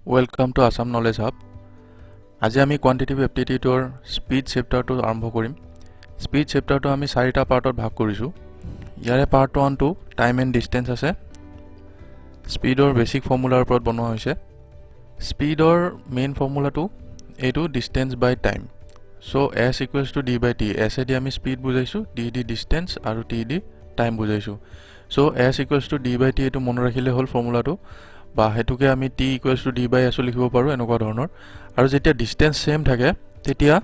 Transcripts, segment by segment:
Welcome to Assam Knowledge Hub. আজি আমি quantitative এপ্টিটিউডৰ speed চেপ্টাৰটো আৰম্ভ কৰিম। স্পীড চেপ্টাৰটো আমি 4টা পাৰ্টত ভাগ কৰিছোঁ। ইয়াৰে পাৰ্ট 1টো টাইম এণ্ড ডিষ্টেন্স আছে। স্পীডৰ বেছিক ফৰ্মুলাৰ ওপৰত বনোৱা হৈছে। স্পীডৰ মেইন ফৰ্মুলাটো এইটো distance by time. So s = d/t। s এদি আমি স্পীড বুজাইছোঁ, d দি ডিষ্টেন্স আৰু t দি টাইম বুজাইছোঁ। সো s = d/t এইটো মনত ৰাখিলে হ'ল ফৰ্মুলাটো, বা হেতুকে আমি t = d/s লিখিব পাৰোঁ এনেকুৱা ধৰণৰ। আৰু যেতিয়া ডিষ্টেন্স সেম থাকে তেতিয়া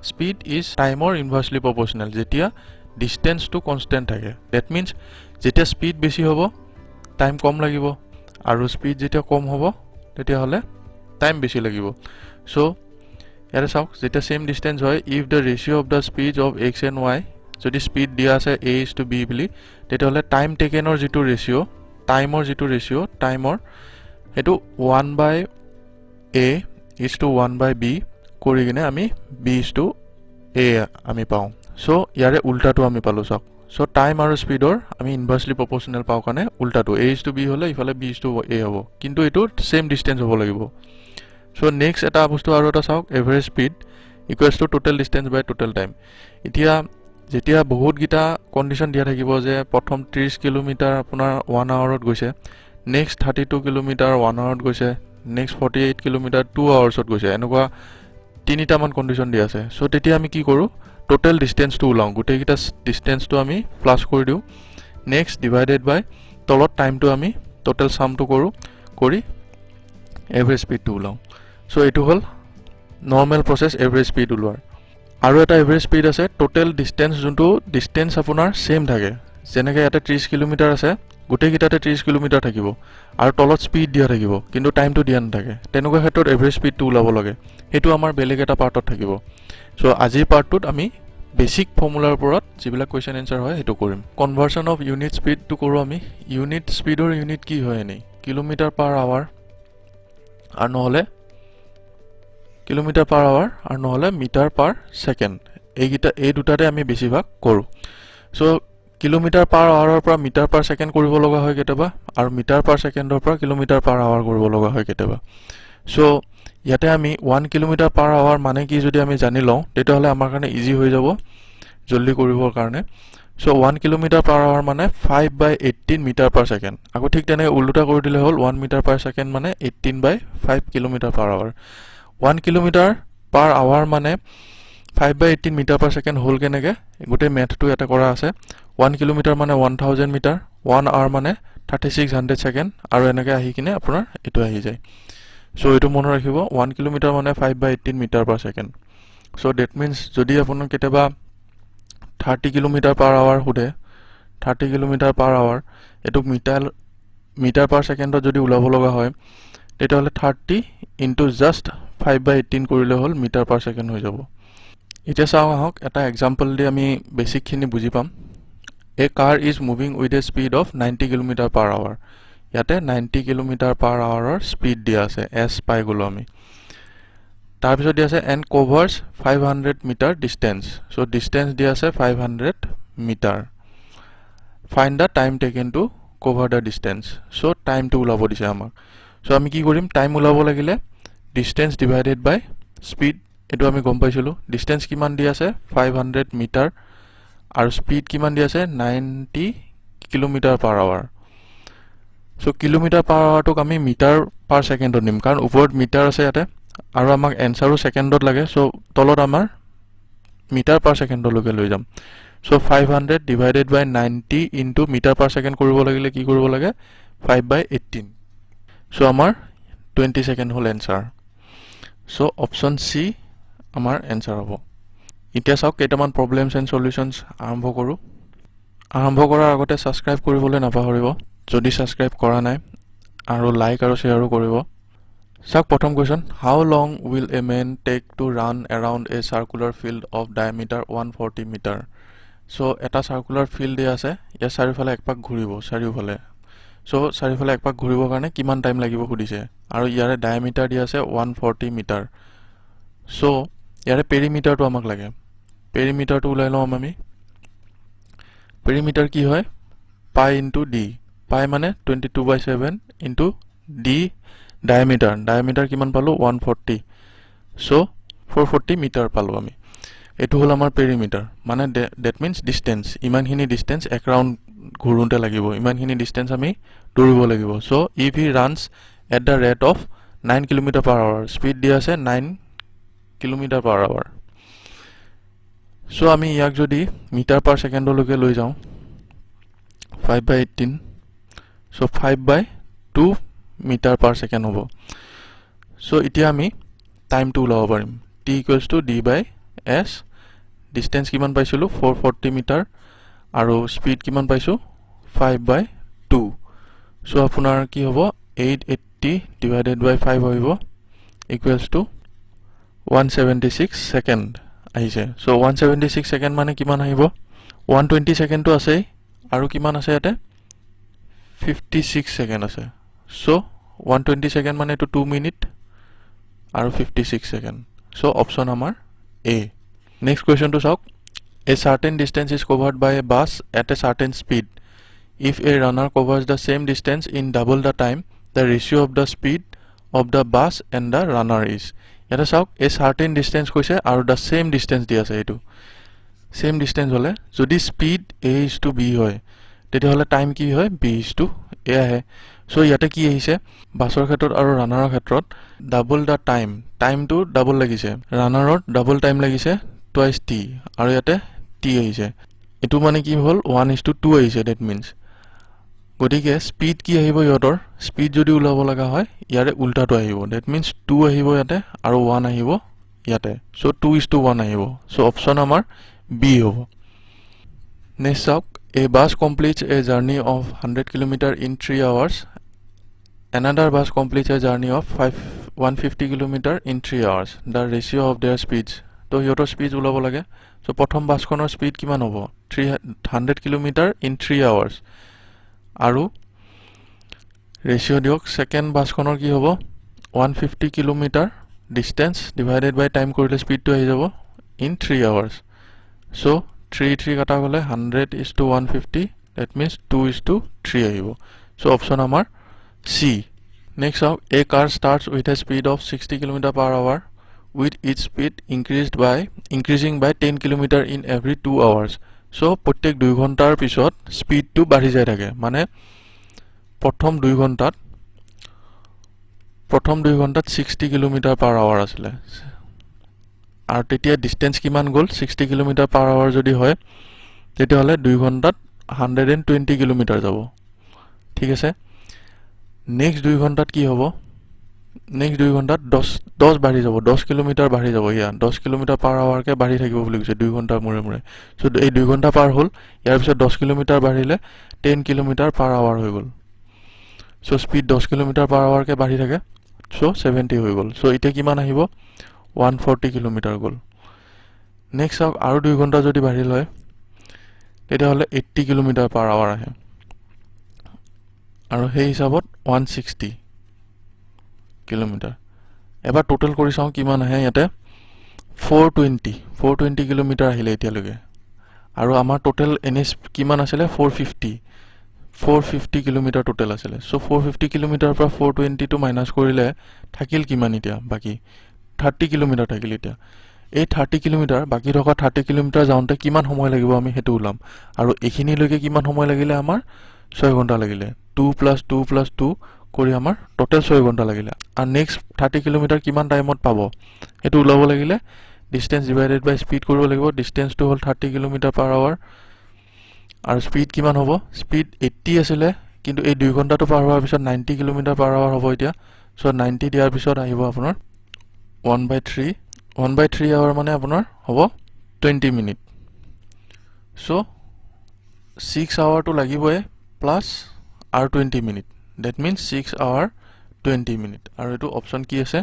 স্পীড ইজ টাইমৰ ইনভাৰ্সলি প্ৰপৰ্শনেল, যেতিয়া ডিষ্টেন্সটো কনষ্টেন্ট থাকে। দ্যাট মিন্স যেতিয়া স্পীড বেছি হ'ব টাইম কম লাগিব, আৰু স্পীড যেতিয়া কম হ'ব তেতিয়াহ'লে টাইম বেছি লাগিব। সো ইয়াতে চাওক, যেতিয়া সেম ডিষ্টেন্স হয়, if the ratio' of the speed of x and y, যদি স্পীড দিয়া আছে a:b বুলি, তেতিয়াহ'লে টাইম টেকেনৰ যিটো ৰেচিঅ', টাইমৰ সেইটো 1/a is to 1/b কৰি কিনে আমি b is to a আমি পাওঁ। সো ইয়াৰে উল্টাটো আমি পালোঁ চাওক। সো টাইম আৰু স্পীডৰ আমি ইনভাৰ্সলি প্ৰপৰ্শনেল পাওঁ কাৰণে উল্টাটো a is to b হ'লে ইফালে b is to a হ'ব, কিন্তু এইটো সেম ডিষ্টেন্স হ'ব লাগিব। সো নেক্সট এটা বস্তু আৰু এটা চাওক, average speed equals to total distance by total time. এতিয়া যেতিয়া বহুতকেইটা কণ্ডিশ্যন দিয়া থাকিব যে প্ৰথম 30 কিলোমিটাৰ আপোনাৰ 1 আৱাৰত গৈছে, নেক্সট 32 কিলোমিটাৰ 1 আৱাৰত গৈছে, নেক্সট 48 কিলোমিটাৰ 2 আৱাৰ্ছত গৈছে, এনেকুৱা তিনিটামান কণ্ডিশ্যন দিয়া আছে। সো তেতিয়া আমি কি কৰোঁ, টোটেল ডিষ্টেন্সটো ওলাওঁ, গোটেইকেইটা ডিষ্টেন্সটো আমি প্লাছ কৰি দিওঁ, নেক্সট ডিভাইডেড বাই তলত টাইমটো আমি টোটেল চামটো কৰোঁ, কৰি এভাৰেজ স্পীডটো ওলাওঁ। সো এইটো হ'ল নৰ্মেল প্ৰচেছ এভাৰেজ স্পীড ওলোৱাৰ। আৰু এটা এভাৰেজ স্পীড আছে টোটেল ডিষ্টেন্স, যোনটো ডিষ্টেন্স আপোনাৰ সেম থাকে। যেনেকৈ ইয়াতে 30 কিলোমিটাৰ আছে, গোটেইকেইটাতে 30 কিলোমিটাৰ থাকিব আৰু তলত স্পীড দিয়া থাকিব কিন্তু টাইমটো দিয়া নাথাকে। তেনেকুৱা ক্ষেত্ৰত এভাৰেজ স্পীডটো ওলাব লাগে, সেইটো আমাৰ বেলেগ এটা পাৰ্টত থাকিব। সো আজিৰ পাৰ্টটোত আমি বেছিক ফৰ্মুলাৰ ওপৰত যিবিলাক কুৱেশ্যন এনচাৰ হয় সেইটো কৰিম। কনভাৰ্সন অফ ইউনিট স্পীডটো কৰোঁ আমি। ইউনিট স্পীডৰ ইউনিট কি হয় এনেই, কিলোমিটাৰ পাৰ আৱাৰ আৰু নহ'লে মিটাৰ পাৰ ছেকেণ্ড। এই দুটাতে আমি বেছিভাগ কৰোঁ। সো কিলোমিটাৰ পাৰ আৱাৰৰ পৰা মিটাৰ পাৰ ছেকেণ্ড কৰিব লগা হয় কেতিয়াবা, আৰু মিটাৰ পাৰ ছেকেণ্ডৰ পৰা কিলোমিটাৰ পাৰ আৱাৰ কৰিব লগা হয় কেতিয়াবা। সো ইয়াতে আমি 1 কিলোমিটাৰ পাৰ আৱাৰ মানে কি যদি আমি জানি লওঁ, তেতিয়াহ'লে আমাৰ কাৰণে ইজি হৈ যাব জল্দি কৰিবৰ কাৰণে। সো 1 কিলোমিটাৰ পাৰ আৱাৰ মানে 5/18 মিটাৰ পাৰ ছেকেণ্ড। আকৌ ঠিক তেনেকৈ উল্টা কৰি দিলে হ'ল 1 মিটাৰ পাৰ ছেকেণ্ড মানে 18/5 kilometre per hour. 1 kilometre per hour মানে 5/18 মিটাৰ পাৰ ছেকেণ্ড হ'ল কেনেকৈ, গোটেই মেথটো ইয়াতে কৰা আছে। 1 কিলোমিটাৰ মানে 1000 মিটাৰ, 1 আৱাৰ মানে 3600 ছেকেণ্ড, আৰু এনেকৈ আহি কিনে আপোনাৰ এইটো আহি যায়। সো এইটো মনত ৰাখিব, 1 কিলোমিটাৰ মানে 5/18 metre per second. So that means যদি আপোনাৰ কেতিয়াবা 30 কিলোমিটাৰ পাৰ আৱাৰ সোধে, 30 কিলোমিটাৰ পাৰ আৱাৰ এইটোক মিটাৰ পাৰ ছেকেণ্ডত যদি ওলাব লগা হয়, তেতিয়াহ'লে 30 ইনটু জাষ্ট 5/18 কৰিলে হ'ল মিটাৰ পাৰ ছেকেণ্ড হৈ যাব। এতিয়া চাওঁ আহক, এটা এক্সাম্পল দি আমি বেছিকখিনি বুজি পাম। A car is moving with a speed of 90 kilometre per hour. ইয়াতে 90 কিলোমিটাৰ পাৰ আৱাৰৰ স্পীড দিয়া আছে, এছ পাই গ'লোঁ আমি। তাৰপিছত দিয়া আছে and covers 500 metre distance. So distance দিয়া আছে 500 metre. Find the time taken to cover the distance. So টাইমটো ওলাব দিছে আমাক। সো আমি কি কৰিম, টাইম ওলাব লাগিলে ডিষ্টেন্স ডিভাইডেড বাই স্পীড, এইটো আমি গম পাইছিলোঁ। ডিষ্টেন্স কিমান দি আছে 500 মিটাৰ, আৰু স্পীড কিমান দি আছে 90 kilometre per hour. So kilometre per আৱাৰটোক আমি মিটাৰ পাৰ ছেকেণ্ডত নিম, কাৰণ ওপৰত মিটাৰ আছে ইয়াতে, আৰু আমাক এনচাৰো ছেকেণ্ডত লাগে। সো তলত আমাৰ মিটাৰ পাৰ ছেকেণ্ডলৈকে লৈ যাম। সো 500 ডিভাইডেড বাই 90 ইনটু মিটাৰ পাৰ ছেকেণ্ড কৰিব লাগিলে কি কৰিব লাগে, 5/18। সো আমাৰ 20 ছেকেণ্ড হ'ল এনচাৰ। সো অপশ্যন চি আমাৰ এনচাৰ হ'ব। এতিয়া চাওক, কেইটামান প্ৰব্লেমছ এণ্ড চলিউশ্যনছ আৰম্ভ কৰোঁ। আৰম্ভ কৰাৰ আগতে ছাবস্ক্ৰাইব কৰিবলৈ নাপাহৰিব যদি ছাবস্ক্ৰাইব কৰা নাই, আৰু লাইক আৰু শ্বেয়াৰো কৰিব। চাওক প্ৰথম question, how long will a man take to run around a circular field of diameter 140 metre. So এটা চাৰ্কুলাৰ ফিল্ড দিয়া আছে, ইয়াৰ চাৰিওফালে একপাক ঘূৰিব চাৰিওফালে। সো চাৰিওফালে একপাক ঘূৰিবৰ কাৰণে কিমান টাইম লাগিব সুধিছে, আৰু ইয়াৰে ডায়েমিটাৰ দিয়া আছে 140 মিটাৰ। সো ইয়াৰে পেৰিমিটাৰটো আমাক লাগে। পেৰিমিটাৰটো ওলাই লওঁ আমি। পেৰিমিটাৰ কি হয়, পাই ইনটু ডি। পাই মানে 22/7 ইনটু ডি ডায়ামিটাৰ কিমান পালো 140 সো 440 মিটাৰ পালো আমি এটো হল আমাৰ পেৰিমিটাৰ মানে দ্যাট মিন্স ডিসটেন্স ইমানখিনি ডিসটেন্স এক ৰাউন্ড ঘুৰুনতে লাগিব ইমানখিনি ডিসটেন্স আমি দৌৰিব লাগিব so if he runs at the rate of 9 kilometre per hour speed দিয়া আছে 9 কিলোমিটাৰ পাৰ আৱাৰ সো আমি ইয়াক যদি মিটাৰ পাৰ সেকেন্ডলৈকে লৈ যাওঁ 5/18 সো 5/2 মিটাৰ পাৰ সেকেন্ড হ'ব সো এতিয়া আমি টাইমটো ওলাব পাৰিম t = d/s ডিসটেন্স কিমান পাইছিলো 440 মিটাৰ আৰু স্পীড কিমান পাইছো 5/2 সো আপোনাৰ কি হ'ব 880 divided by 5 হ'ব equals to 176 সেকেন্ড আহিছে সো 176 সেকেন্ড মানে কিমান আহিব 120 সেকেন্ডটো আছে আৰু কিমান আছে ইয়াতে 56 সেকেন্ড আছে সো 120 সেকেন্ড মানে তো 2 মিনিট আৰু 56 সেকেন্ড সো অপশন আমাৰ A next question to চাওক a certain distance is covered by a bus at a certain speed if a runner covers the same distance in double the time the ratio of the speed of the bus and the runner is এটা চাওক a certain distance কৈছে আৰু the same distance দি আছে এটো same distance হলে যদি speed a is to b হয় তেতিয়াহলে টাইম কি হয় b is to a আহে সো ইয়াতে কি আহিছে বাছৰ ক্ষেত্ৰত আৰু ৰানাৰৰ ক্ষেত্ৰত ডাবল দা টাইমটো ডাবল লাগিছে ৰানাৰৰ ডাবল টাইম লাগিছে টুৱাইস t আৰু ইয়াতে t আহিছে এটো মানে কি হ'ল 1:2 আহিছে দ্যাট মিন্স গতিকে স্পীড কি আহিব ইহঁতৰ স্পীড যদি উলাব লগা হয় ইয়াৰে উল্টাটো আহিব দ্যাট মিন্স 2 আহিব ইয়াতে আৰু 1 আহিব ইয়াতে সো 2:1 আহিব সো অপশন আমাৰ B হ'ব নেক্সট চাওক a bus completes a journey of 100 km in 3 hours another bus completes a journey of 150 km in 3 hours the ratio of their speeds তো ইহঁতৰ স্পীড উলাব লাগে সো প্ৰথম বাছখনৰ স্পীড কিমান হ'ব 300 km in 3 hours আৰু ৰেশিও দিওক সেকেন্ড বাছখনৰ কি হ'ব 150 km distance divided by time কৰিলে স্পীডটো আহি যাব in 3 hours so 3 কাটা গলে 100:150 that means 2:3 আহিব so option আমাৰ C next out a car starts with a speed of 60 km/h with each speed increasing by 10 km in every 2 hours so প্ৰত্যেক 2 ঘণ্টাৰ পিছত স্পীডটো বাঢ়ি যায় থাকে মানে প্ৰথম 2 ঘণ্টাত 60 km/h আছিল আৰু তেতিয়া ডিসটেন্স কিমান গল 60 km/h যদি হয় তেতিয়াহলে 2 ঘণ্টাত 120 km যাব ঠিক আছে নেক্সট 2 ঘণ্টাত কি হ'ব নেক্সট 2 ঘণ্টাত 10 বাঢ়ি যাব 10 km বাঢ়ি যাব ইয়া 10 km/h কে বাঢ়ি থাকিব বুলি কৈছে 2 ঘণ্টাৰ মুৰে সো এই 2 ঘণ্টা পাৰ হ'ল ইয়াৰ পিছত 10 km বাঢ়িলে 10 km/h হৈ গল সো স্পীড 10 km/h কে বাঢ়ি থাকে সো 70 হৈ গল সো এতিয়া কিমান আহিব 140 km গল নেক্সট আৰু 2 ঘণ্টা যদি বাঢ়ি লয় তেতিয়াহলে 80 km/h আহে আৰু সেই হিচাপত 160 km এবাৰ টোটাল কৰি চাও কিমান আহে ইয়াতে 420 km আহিলে এতিয়ালৈকে আৰু আমাৰ টোটাল এনএস কিমান আছিল 450 km টোটাল আছিল সো 450 km পৰা 420 টো মাইনাস কৰিলে থাকিল কিমান এতিয়া বাকি 30 km থাকিল এতিয়া এই 30 km বাকি থকা 30 km যাওঁতে কিমান সময় লাগিব আমি হেতু উলাম আৰু এখিনি লৈকে কিমান সময় লাগিলে আমাৰ 6 ঘণ্টা লাগিলে 2 + 2 + 2 কৰি আমাৰ টোটাল 6 ঘণ্টা লাগিলে আৰু নেক্সট 30 km কিমান টাইমত পাব হেতু উলাব লাগিলে ডিসটেন্স ডিভাইডেড বাই স্পীড কৰিব লাগিব ডিসটেন্সটো হল 30 km/h আৰু স্পীড কিমান হ'ব স্পীড 80 আছিল কিন্তু এই 2 ঘণ্টাটো পাৰ হোৱাৰ পিছত 90 km/h হ'ব এতিয়া সো 90 দিয়াৰ পিছত আহিব আপোনাৰ 1/3 hour মানে আপোনাৰ হ'ব 20 মিনিট সো 6 hour to লাগিবই প্লাস আর 20 minute that means 6 hour 20 minute আৰু এটো অপশন কি আছে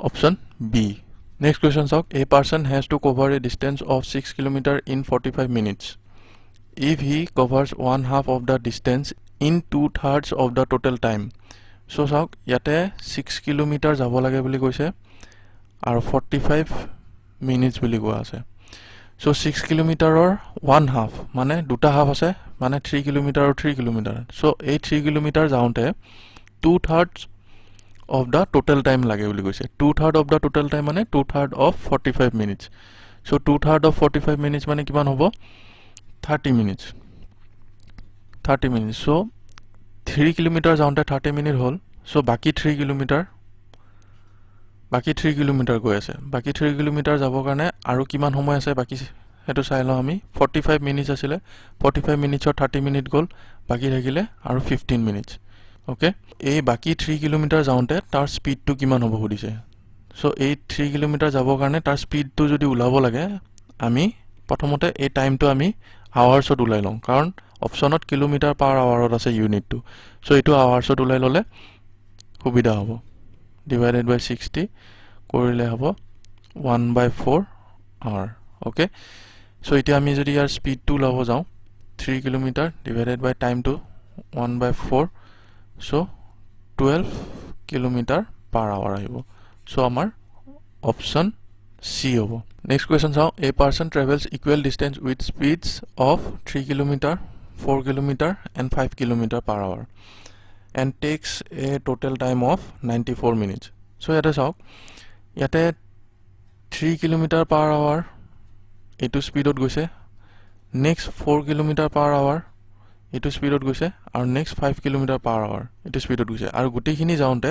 option B next question saw a person has to cover a distance of 6 km in 45 minutes if he covers one half of the distance in 2/3 of the total time so saw ইয়াতে 6 km যাব লাগে বুলি কৈছে আৰু 45 minutes বুলি কোৱা আছে so 6 km or one half মানে দুটা হাফ আছে মানে 3 km or 3 km so এই 3 km যাওঁতে 2/3 of the total time লাগে বুলি কৈছে 2/3 of the total time মানে 2/3 of 45 minutes so 2/3 of 45 minutes মানে কিমান হ'ব 30 minutes 30 minutes so 3 কিলোমিটাৰ যাওঁতে 30 মিনিট হ'ল so বাকি 3 কিলোমিটাৰ গৈ আছে বাকি 3 কিলোমিটাৰ যাবৰ কাৰণে আৰু কিমান সময় আছে বাকি হেতু চাই লওঁ আমি 45 মিনিটস আছিলে 45 মিনিটছৰ 30 মিনিট গ'ল বাকি থাকিলে আৰু 15 মিনিটস ওকে এই বাকি 3 কিলোমিটাৰ যাওঁতে তাৰ স্পিডটো কিমান হ'ব সুধিছে সো এই 3 কিলোমিটাৰ যাবৰ কাৰণে তাৰ স্পিডটো যদি উলাব লাগে আমি প্ৰথমতে এই টাইমটো আমি আৱাৰ্ছত উলাই লওঁ কাৰণ অপচনত কিলোমিটাৰ পাৰ আৱাৰত আছে ইউনিটটো সো এটো আৱাৰ্ছত উলাই ললে সুবিধা হ'ব divided by 60 কৰিলে হ'ব 1/4 hour okay so এতিয়া আমি যদি ইয়াৰ স্পিডটো লব যাওঁ 3 kilometre divided by time to 1/4 so 12 kilometre per hour আহিব so আমাৰ option C হ'ব next question চাওঁ a person travels equal distance with speeds of 3 kilometer 4 kilometer and 5 kilometer per hour and takes a total time of 94 minutes so ইয়াতে চাওক ইয়াতে 3 kilometer per hour এটো স্পিডত গৈছে next 4 kilometer per hour এটো স্পিডত গৈছে আৰু next 5 kilometer per hour এটো স্পিডত গৈছে আৰু গুটেখিনি যাওঁতে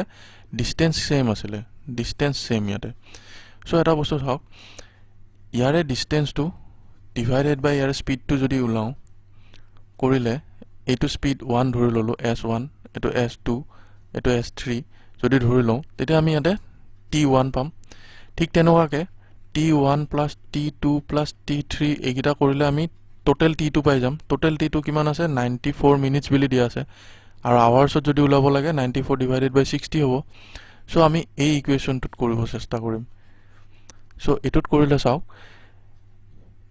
ডিসটেন্স সেম আছিল ডিসটেন্স সেম ইয়াতে সো এটা বস্তু চাওক ইয়াৰে ডিসটেন্সটো ডিভাইডেড বাই ইয়াৰ স্পিডটো যদি উলাও কৰিলে এটো স্পিড 1 ধৰি ললো s1 এটো s2 এটো s3 যদি ধৰি লওঁ তেতিয়া আমি ইয়াতে t1 পাম ঠিক তেনেকুৱাকে t1 plus t2 plus t3 এগিটা কৰিলে আমি টোটাল t2 পাই যাম টোটাল t2 কিমান আছে 94 মিনিটস বুলি দিয়া আছে আৰু আৱাৰ্ছত যদি উলাব লাগে 94 divided by 60 হ'ব সো আমি এই ইকুৱেশনটোত কৰিব চেষ্টা কৰিম সো এটোত কৰিলে চাওক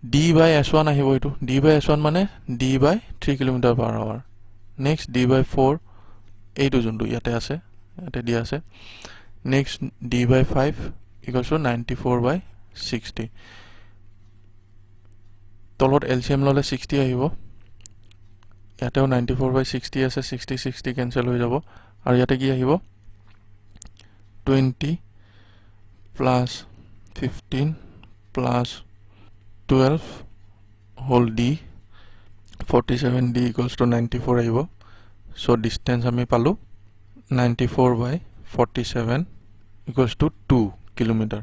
d by s1 আহিব এটো d by s1 মানে d by 3 kilometre per hour next d by 4 এইটো যোনটো ইয়াতে আছে ইয়াতে দিয়া আছে next d by 5 equals to 94 by 60 তলত LCM ললে 60 আহিব ইয়াতেও 94 by 60 আছে 60 60 ক্যান্সেল হৈ যাব আৰু ইয়াতে কি আহিব 20 plus 15 plus 12 whole d 47d equals to 94 আহিব so distance আমি পালো 94 by 47 equals to 2 kilometer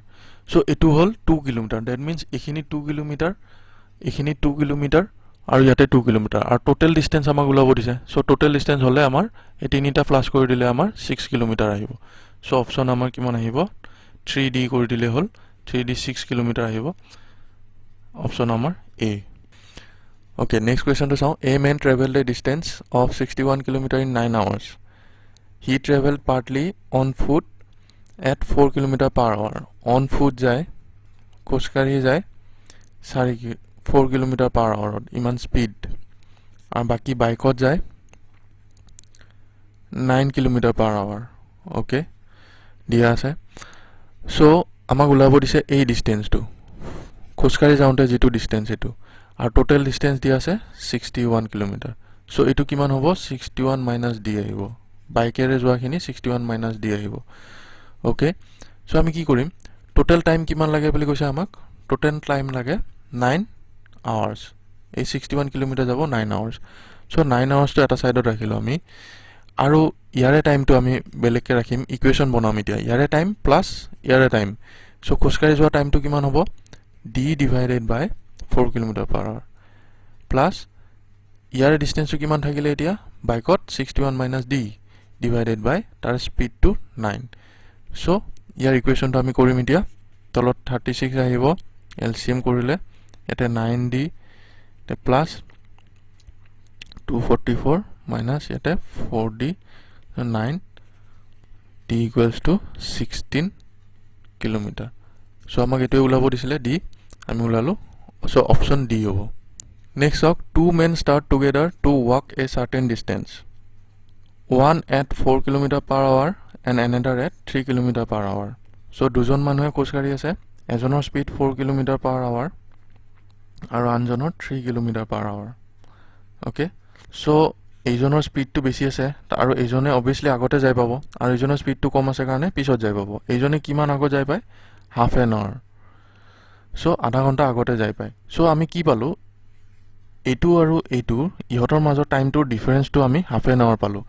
so etu hol 2 kilometer that means ekhini 2 kilometer ekhini 2 kilometer আৰু ইয়াতে 2 কিলোমিটাৰ আৰু টোটাল ডিসটেন্স আমাক উলাব দিছে সো টোটাল ডিসটেন্স হলে আমাৰ এই তিনিটা প্লাস কৰি দিলে আমাৰ 6 কিলোমিটাৰ আহিব সো অপচন আমাৰ কিমান আহিব 3d কৰি দিলে হল 3d 6 কিলোমিটাৰ আহিব অপচন আমাৰ A okay next question to sound a man traveled a distance of 61 kilometer in 9 hours he traveled partly on foot at 4 kilometer per hour on foot যায় খোজকাঢ়ি যায় 4 kilometer per hour ইমান speed আৰু বাকি বাইকত যায় 9 kilometer per hour okay দিয়া আছে সো আমাক উলাব দিছে এই ডিসটেন্সটো খোজকাঢ়ি যাওঁতে যেটো ডিসটেন্স এটো আৰু টোটাল ডিসটেন্স দিয়া আছে 61 কিলোমিটাৰ সো এটো কিমান হ'ব 61 minus d আহিব বাইকেৰে যোৱাখিনি 61 minus d আহিব ওকে সো আমি কি কৰিম টোটাল টাইম কিমান লাগে বুলি কৈছে আমাক টোটাল টাইম লাগে 9 hours এই 61 কিলোমিটাৰ যাব 9 hours সো 9 hours তো এটা সাইডত ৰাখিলো আমি আৰু ইয়াৰে টাইমটো আমি বেলেগকে ৰাখিম ইকুৱেশন বনাম এতিয়া ইয়াৰে টাইম প্লাস ইয়াৰে টাইম সো খোজকাঢ়ি যোৱা টাইমটো কিমান হ'ব d divided by 4 kilometer per hour plus ইয়াৰে ডিসটেন্সটো কিমান থাকিলে এতিয়া বাইকত 61 minus d divided by তাৰ স্পিড টু 9 সো ইয়াৰ ইকুৱেশনটো আমি কৰিম এতিয়া তলত 36 আহিব LCM কৰিলে এটা 9d তে প্লাস 244 minus এটা 4d 9 d equals to 16 kilometer so আমাক এটো উলাব দিছিলে d আমি উলালো সো অপশন d হ'ব next talk two men start together to walk a certain distance one at 4 kilometer per hour and another at 3 kilometer per hour so দুজন মানুহে খোজকাঢ়ি আছে এজনৰ স্পিড 4 kilometer per hour আৰু আনজনৰ 3 kilometer per hour okay so এইজনৰ স্পীডটো বেছি আছে আৰু এইজনে অবভিয়াছলি আগতে যাই পাব আৰু এইজনৰ স্পীডটো কম আছে কাৰণে পিছত যাই পাব এইজনে কিমান আগত যাই পায় হাফ এন আৱাৰ চ' আধা ঘণ্টা আগতে যাই পায় চ' আমি কি পালোঁ এইটো আৰু এইটো ইহঁতৰ মাজৰ টাইমটোৰ ডিফাৰেঞ্চটো আমি হাফ এন আৱাৰ পালোঁ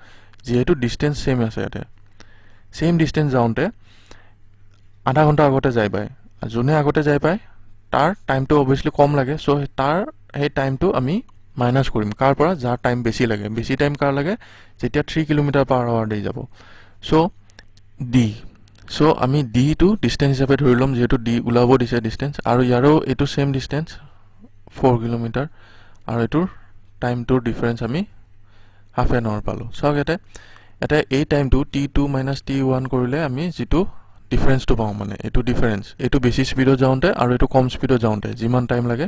যিহেতু ডিষ্টেঞ্চ ছেম আছে ইয়াতে ছেম ডিষ্টেঞ্চ যাওঁতে আধা ঘণ্টা আগতে যাই পায় যোনে আগতে যাই পায় তাৰ টাইমটো অবভিয়াছলি কম লাগে চ' তাৰ সেই টাইমটো আমি মাইনাছ কৰিম কাৰ পৰা যাৰ টাইম বেছি লাগে বেছি টাইম কাৰ লাগে যেতিয়া 3 কিলোমিটাৰ পাৰ আৱাৰ দি যাব চ' ডি চ' আমি ডিটো ডিষ্টেঞ্চ হিচাপে ধৰি ল'ম যিহেতু ডি ওলাব দিছে ডিষ্টেঞ্চ আৰু ইয়াৰো এইটো ছেম ডিষ্টেঞ্চ 4 কিলোমিটাৰ আৰু এইটোৰ টাইমটোৰ ডিফাৰেঞ্চ আমি হাফ এন আৱাৰ পালোঁ চাওক ইয়াতে এই টাইমটো T2 মাইনাছ T1 কৰিলে আমি যিটো ডিফাৰেঞ্চটো পাওঁ মানে এইটো ডিফাৰেঞ্চ এইটো বেছি স্পীডত যাওঁতে আৰু এইটো কম স্পীডত যাওঁতে যিমান টাইম লাগে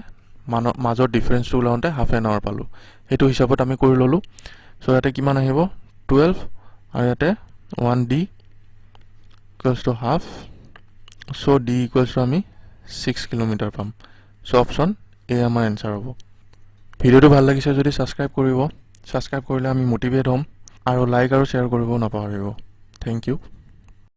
মাজৰ ডিফাৰেঞ্চটো ওলাওঁতে হাফ এন আৱাৰ পালোঁ সেইটো হিচাপত আমি কৰি ল'লোঁ চ' ইয়াতে কিমান আহিব 12 আৰু ইয়াতে 1D equals to half so' D equals to আমি 6 কিলোমিটাৰ পাম চ' অপশ্যন এ আমাৰ এনচাৰ হ'ব ভিডিঅ'টো ভাল লাগিছে যদি ছাবস্ক্ৰাইব কৰিব ছাবস্ক্ৰাইব কৰিলে আমি মটিভেট হ'ম আৰু লাইক আৰু শ্বেয়াৰ কৰিব নাপাহৰিব থেংক ইউ